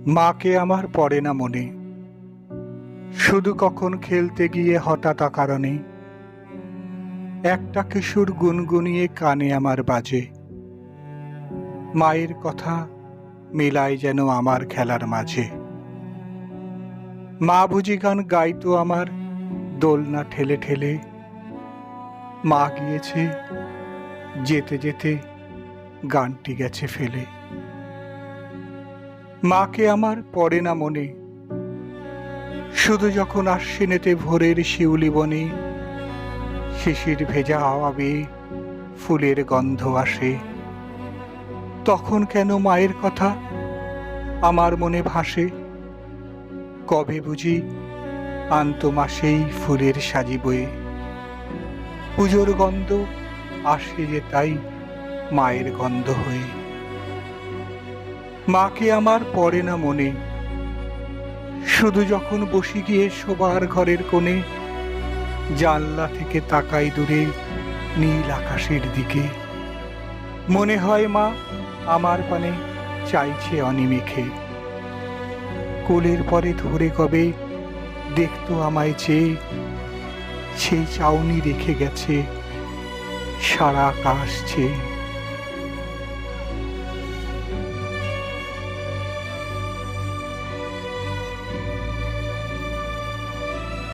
মাকে আমার পড়ে না মনে, শুধু কখন খেলতে গিয়ে হঠাৎ অকারণে একটা কিশোর গুনগুনিয়ে কানে আমার বাজে। মায়ের কথা মেলায় যেন আমার খেলার মাঝে। মা বুঝি গান গাইতো আমার দোলনা ঠেলে ঠেলে। মা গিয়েছে, যেতে যেতে গানটি গেছে ফেলে। মাকে আমার পড়ে না মনে, শুধু যখন আশ্বিনেতে ভোরের শিউলি বনে শিশির ভেজা হাওয়া বেয়ে ফুলের গন্ধ আসে, তখন কেন মায়ের কথা আমার মনে ভাসে। কবে বুঝি আনতো মা সেই ফুলের সাজি বয়ে, পুজোর গন্ধ আসে যে তাই মায়ের গন্ধ হয়ে। মাকে আমার পড়ে না মনে, শুধু যখন বসে গিয়ে শোবার ঘরের কোণে জানলা থেকে তাকাই দূরে নীল আকাশের দিকে। মনে হয় মা আমার পানে চাইছে অনিমেষে। কোলের পরে ধরে কবে দেখতো আমায় চেয়ে, সেই চাউনি রেখে গেছে সারা আকাশ চেয়ে।